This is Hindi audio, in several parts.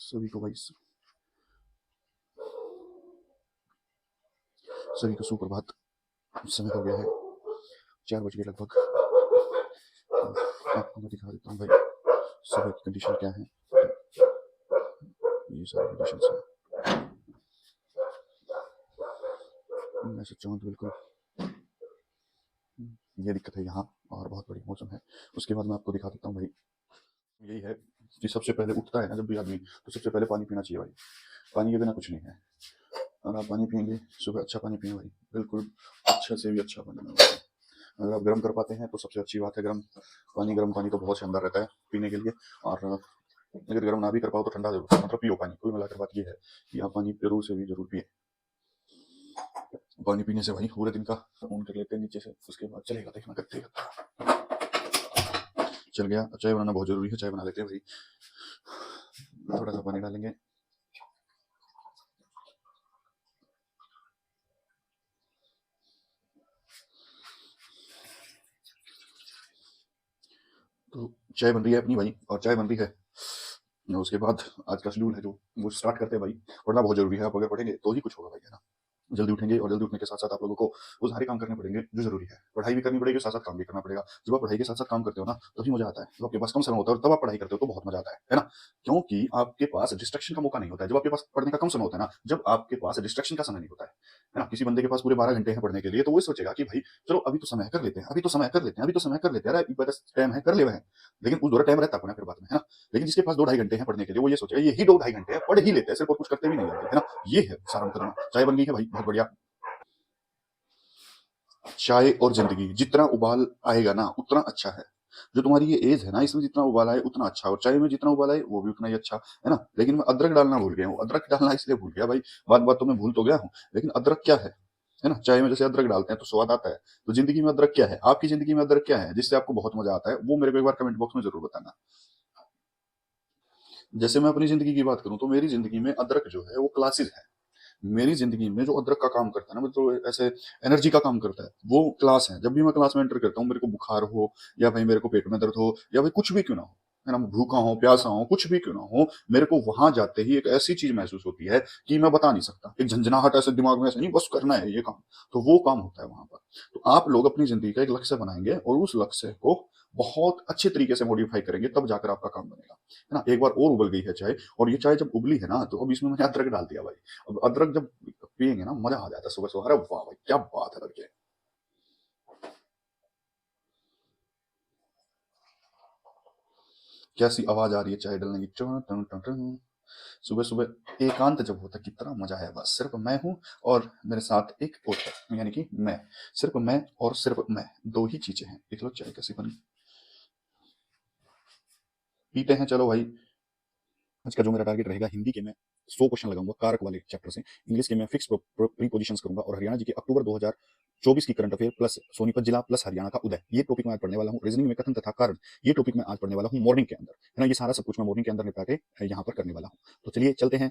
सभी को भाई सभी को सुप्रभात। समय हो गया है 4 बज के लगभग। आपको मैं दिखा देता हूँ भाई सुबह की कंडीशन क्या है। ये सारी कंडीशन है। मैं सच्चा हूँ तो बिल्कुल ये दिक्कत है यहाँ और बहुत बड़ी मौसम है। उसके बाद मैं आपको दिखा देता हूँ भाई। यही है कि सबसे पहले उठता है ना जब भी आदमी, तो सबसे पहले पानी पीना चाहिए भाई। पानी के बिना कुछ नहीं है। और आप पानी पियेंगे सुबह, अच्छा पानी पिए भाई, बिल्कुल अच्छे से भी अच्छा पानी पिए। अगर आप गर्म कर पाते हैं तो सबसे अच्छी बात है। गर्म पानी तो बहुत शानदार रहता है पीने के लिए। और अगर गर्म ना भी कर पाओ तो ठंडा जरूर मतलब पियो पानी। कुल मिलाकर बात ये है कि आप पानी जरूर से भी जरूर पिए। पानी पीने से भाई पूरे दिन का ऊन कर लेते हैं नीचे से। उसके बाद चलेगा, देखना करते चल गया। चाय बनाना बहुत जरूरी है, चाय बना लेते हैं भाई। थोड़ा सा पानी डालेंगे। तो चाय बन रही है अपनी भाई, और चाय बन रही है। उसके बाद आज का शेड्यूल है जो वो स्टार्ट करते हैं भाई। पढ़ना बहुत जरूरी है। आप अगर पढ़ेंगे तो ही कुछ होगा भाई, है ना। जल्दी उठेंगे और जल्दी उठने के साथ साथ आप लोगों को वो सारे काम करने पड़ेंगे जो जरूरी है। पढ़ाई भी करनी पड़ेगी, साथ साथ काम भी करना पड़ेगा। जब आप पढ़ाई के साथ साथ काम करते हो ना तभी मजा आता है। जब आपके पास कम समय होता है और तब आप पढ़ाई करते हो तो बहुत मजा आता है ना। क्योंकि आपके पास डिस्ट्रक्शन का मौका नहीं होता है। जब आपके पास पढ़ने का कम समय होता है ना, जब आपके पास डिस्ट्रक्शन का समय नहीं होता है ना। किसी बंदे के पास पूरे 12 घंटे हैं पढ़ने के लिए, तो वो सोचेगा कि भाई चलो अभी तो समय कर लेते हैं, अभी तो समय कर लेते हैं, अभी तो समय कर लेते हैं, अरे टाइम है कर ले हैं। लेकिन उस दौरा टाइम रहता है फिर बाद में, है ना। लेकिन जिसके पास 2-2.5 घंटे हैं पढ़ने के लिए, वो ये सोचेगा यही 2-2.5 घंटे हैं, पढ़ ही लेते हैं, सिर्फ और कुछ करते भी नहीं है ना। ये है सारा मुकदमा। चाय बन गई है भाई, बहुत बढ़िया। चाय और जिंदगी, जितना उबाल आएगा ना उतना अच्छा है। जो तुम्हारी ये एज है ना, इसमें जितना उबाल आए उतना अच्छा, और चाय में जितना उबाल आए वो भी उतना ही अच्छा, है ना। लेकिन मैं अदरक डालना भूल गया हूँ। अदरक डालना इसलिए भूल गया भाई, बात बात तो मैं भूल तो गया हूँ, लेकिन अदरक क्या है ना। चाय में जैसे अदरक डालते हैं तो स्वाद आता है, तो जिंदगी में अदरक क्या है, आपकी जिंदगी में अदरक क्या है जिससे आपको बहुत मजा आता है, वो मेरे को एक बार कमेंट बॉक्स में जरूर बताना। जैसे मैं अपनी जिंदगी की बात करूं तो मेरी जिंदगी में अदरक जो है वो क्लासेस है। मेरी जिंदगी में जो अदरक का काम करता है ना, मतलब ऐसे एनर्जी का काम करता है, वो क्लास है। जब भी मैं क्लास में एंटर करता हूँ, मेरे को बुखार हो या भाई मेरे को पेट में दर्द हो या भाई कुछ भी क्यों ना हो, है ना, भूखा हो प्यासा हो कुछ भी क्यों ना हो, मेरे को वहां जाते ही एक ऐसी चीज महसूस होती है कि मैं बता नहीं सकता। एक झंझनाहट ऐसे दिमाग में, ऐसे नहीं बस करना है ये काम, तो वो काम होता है वहां पर। तो आप लोग अपनी जिंदगी का एक लक्ष्य बनाएंगे और उस लक्ष्य को बहुत अच्छे तरीके से मॉडिफाई करेंगे, तब जाकर आपका काम बनेगा, है ना। एक बार और उबल गई है चाय, और ये चाय जब उबली है ना तो अब इसमें मैंने अदरक डाल दिया भाई। अब अदरक जब पियेंगे ना मजा आ जाता है सुबह सुबह। अरे वाह भाई क्या बात है लड़के। कैसी आवाज आ रही है चाय डलने की, टन टन टन टन। सुबह सुबह एकांत जब होता है कितना मजा है। बस सिर्फ मैं हूँ और मेरे साथ एक और है, यानी कि मैं और सिर्फ मैं, दो ही चीजें हैं। देख लो चाय कैसी बनी। पीते हैं चलो भाई। आज का जो मेरा टारगेट रहेगा, हिंदी के मैं 100 क्वेश्चन लगाऊंगा कारक वाले चैप्टर से। इंग्लिश के मैं फिक्स प्रीपोजिशंस करूंगा, और हरियाणा जी के अक्टूबर 2024 की करंट अफेयर प्लस सोनीपत जिला प्लस हरियाणा का उदय, ये टॉपिक मैं आज पढ़ने वाला हूँ। रीजनिंग में कथन तथा कारण, ये टॉपिक मैं आज पढ़ने वाला हूँ मॉर्निंग के अंदर, है ना। ये सारा सब कुछ मैं मॉर्निंग के अंदर निपटा के यहाँ पर करने वाला हूँ। तो चलिए चलते हैं।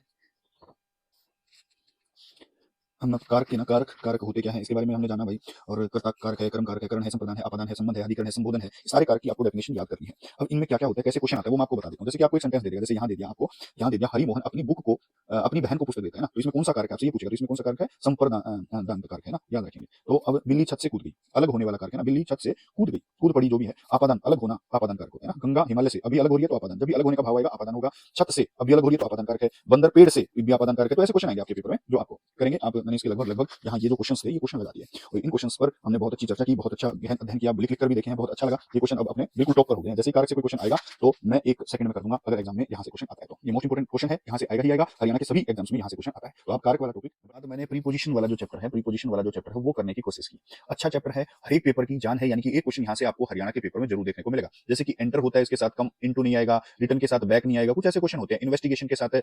हम कारक के ना, कारक कारक होते क्या है इसके बारे में हमने जाना भाई। और कर्ता कारक है, कर्म कारक है, करण है, संप्रदान है, अपादान है, संबंध है, अधिकरण है, संबोधन है। सारे कारक की आपको डेफिनेशन याद करनी है। अब इनमें क्या क्या होता है, कैसे क्वेश्चन आता है, वो मैं आपको बता देता हूँ। जैसे कि आपको एक सेंटेंस दे दिया, जैसे यहाँ दे दिया आपको, यहाँ दे दिया हरि मोहन अपनी बुक को अपनी बहन को पुस्तक देता है ना, तो इसमें कौन सा कारक है आपसे ये पूछेगा, तो इसमें कौन सा कारक है, संप्रदान कारक है ना, याद रखेंगे। तो अब बिल्ली छत से कूद गई, अलग होने वाला कारक है ना, बिल्ली छत से कूद गई, कूद पड़ी जो भी है। आपादान अलग होना, आपादान कारक होता है ना। गंगा हिमालय से अभी अलग हो रही है तो आपादान, जब भी अलग होने का भाव आएगा आपादान होगा। छत से अभी अलग हो रही है तो आपादान कारक है। बंदर पेड़ से भी आपादान कारक है। तो ऐसे क्वेश्चन आएंगे आपके पेपर में जो आपको करेंगे आप। मैंने इसके लगभग लगभग यहाँ ये जो क्वेश्चन थे ये क्वेश्चन लगा दिए, और इन क्वेश्चंस पर हमने बहुत अच्छी चर्चा की, बहुत अच्छा गहन अध्ययन किया, लिख लिख कर भी देखे हैं, बहुत अच्छा लगा। ये क्वेश्चन अब अपने बिल्कुल टॉप पर हो गए हैं। जैसे ही कारक से कोई क्वेश्चन आएगा तो मैं 1 सेकंड में कर दूंगा, अगर एग्जाम में यहाँ से क्वेश्चन आता है तो। ये मोस्ट इंपोर्टेंट क्वेश्चन है, यहाँ से आएगा ही आएगा। हरियाणा के सभी एग्जाम्स में यहाँ से क्वेश्चन आता है। तो आप कारक वाला टॉपिक बाद, मैंने प्रीपोजिशन वाला जो चैप्टर है, प्रीपोजिशन वाला जो चैप्टर है वो करने की कोशिश की। अच्छा चैप्टर है, हर एक पेपर की जान है, यानी कि एक क्वेश्चन यहाँ से आपको हरियाणा के पेपर में जरूर देखने को मिलेगा। जैसे कि एंटर होता है, इसके साथ कम इंटू नहीं आएगा, रिटर्न के साथ बैक नहीं आएगा, कुछ ऐसे क्वेश्चन होते हैं। इन्वेस्टिगेशन के साथ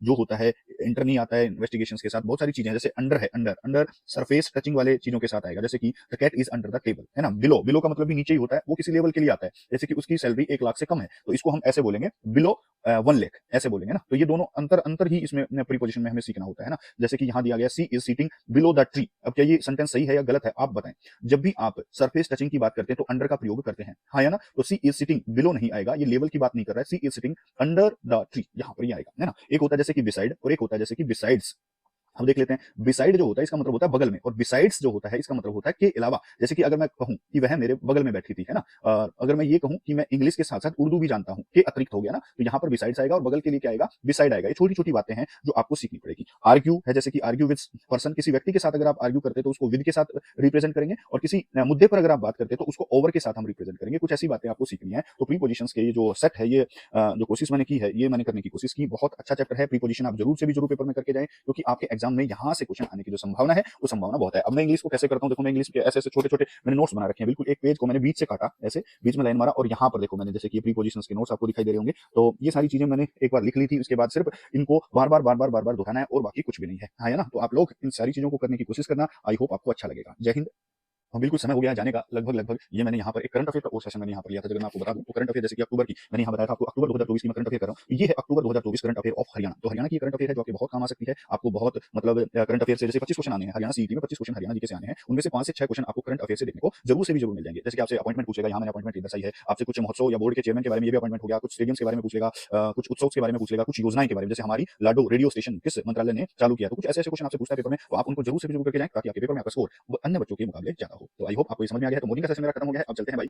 जो होता है एंटर नहीं आता है, इन्वेस्टिगेशन के साथ बहुत सारी चीजें, जैसे अंडर है, अंडर अंडर सरफेस टचिंग वाले चीजों के साथ आएगा, जैसे कि the cat is under the table, है ना। बिलो, बिलो का मतलब भी नीचे ही होता है, वो किसी लेवल के लिए आता है, जैसे कि उसकी सैलरी 1 लाख से कम है, तो इसको हम ऐसे बोलेंगे बिलो 1 लाख, ऐसे बोलेंगे ना। तो ये दोनों अंतर अंतर ही इसमें प्रीपोजिशन में हमें सीखना होता है ना। जैसे कि यहाँ दिया गया she is sitting below the tree, अब क्या ये सेंटेंस सही है या गलत है, आप बताएं। जब भी आप सरफेस टचिंग की बात करते हैं तो अंडर का प्रयोग करते हैं, हाँ या ना। तो सी इज सिटिंग बिलो नहीं आएगा, ये लेवल की बात नहीं कर रहा है, she is sitting under the tree, यहाँ पर ही आएगा, है ना। एक होता है जैसे कि बिसाइड और एक होता है जैसे कि बिसाइड्स। हम देख लेते हैं, बिसाइड जो होता है इसका मतलब होता है बगल में, और बिसाइड्स जो होता है इसका मतलब होता है के अलावा। जैसे कि अगर मैं कहूं कि वह मेरे बगल में बैठी थी, है ना, अगर मैं ये कहूं कि मैं इंग्लिश के साथ साथ उर्दू भी जानता हूं, के अतिरिक्त हो गया ना, तो यहाँ पर बिसाइड्स आएगा और बगल के लिए क्या आएगा, बिसाइड आएगा। ये छोटी छोटी बातें हैं जो आपको सीखनी पड़ेगी। आर्ग्यू है, जैसे कि आर्ग्यू विद पर्सन, किसी व्यक्ति के साथ अगर आप आर्ग्यू करते हैं तो उसको विद के साथ रिप्रेजेंट करेंगे, और किसी मुद्दे पर अगर आप बात करते हैं तो उसको ओवर के साथ हम रिप्रेजेंट करेंगे। कुछ ऐसी बातें आपको सीखनी है। तो प्रीपोजिशंस के ये जो सेट है, ये जो कोशिश मैंने की है, ये मैंने करने की कोशिश की। बहुत अच्छा चैप्टर है प्रीपोजिशन, आप जरूर से भी जरूर पेपर में करके जाएं, क्योंकि आपके एग्जाम में यहाँ से क्वेश्चन आने की जो संभावना है वो संभावना बहुत है। अब मैं इंग्लिश को कैसे करता हूं, देखो मैं इंग्लिश के ऐसे ऐसे छोटे छोटे मैंने नोट्स बना रखे हैं, बिल्कुल एक पेज को मैंने बीच से काटा, ऐसे बीच में लाइन मारा, और यहाँ पर देखो मैंने जैसे कि प्रीपोजिशंस के नोट्स आपको दिखाई दे रहे होंगे, तो ये सारी चीजें मैंने एक बार लिख ली थी, उसके बाद सिर्फ इनको बार बार दोहराना है और बाकी कुछ भी नहीं है, हाँ, है ना। तो आप लोग इन सारी चीजों को करने की कोशिश करना, आई होप आपको अच्छा लगेगा। जय हिंद। हाँ, बिल्कुल समय हो गया है जाने का, लगभग लगभग ये मैंने यहाँ पर एक करंट अफेयर का कोर्स सेशन मैंने यहाँ पर लिया था। जब मैं आपको बता दूं तो करंट अफेयर जैसे कि अक्टूबर की मैंने यहाँ बताया था आपको, अक्टूबर 2024 की मैं करंट अफेयर कर रहा हूँ। ये है अक्टूबर 2024 करंट अफेयर ऑफ हरियाणा। तो हरियाणा की करंट अफेयर है जो आपके बहुत काम आ सकती है, आपको बहुत मतलब करंट अफेयर से जैसे 25 क्वेश्चन आने हैं हरियाणा सीईटी में, 25 क्वेश्चन हरियाणा जी के से आने हैं, उनमें से 5 से 6 क्वेश्चन आपको करंट अफेयर से देखने को जरूर से भी जरूर मिल जाएंगे। जैसे कि आपसे अपॉइंटमेंट पूछेगा, यहाँ मैंने अपॉइंटमेंट दर्शाई है, आपसे कुछ महोत्सव या बोर्ड के चेयरमैन के बारे में, ये भी अपॉइंटमेंट हो गया, कुछ स्टेडियम्स के बारे में पूछ लेगा, कुछ उत्सव के बारे में पूछ लेगा, कुछ योजनाएं के बारे में, जैसे हमारी लाडो रेडियो स्टेशन किस मंत्रालय ने चालू किया, तो कुछ ऐसे ऐसे क्वेश्चन आपसे पूछता है पेपर में, तो आप उनको जरूर से भी जरूर करके जाएं, ताकि आपके पेपर में आपका स्कोर अन्य बच्चों के मुकाबले ज्यादा हो। तो आई होप आपको ये समझ में आ गया है। तो मॉर्निंग का सेशन मेरा खत्म हो गया है, अब चलते हैं भाई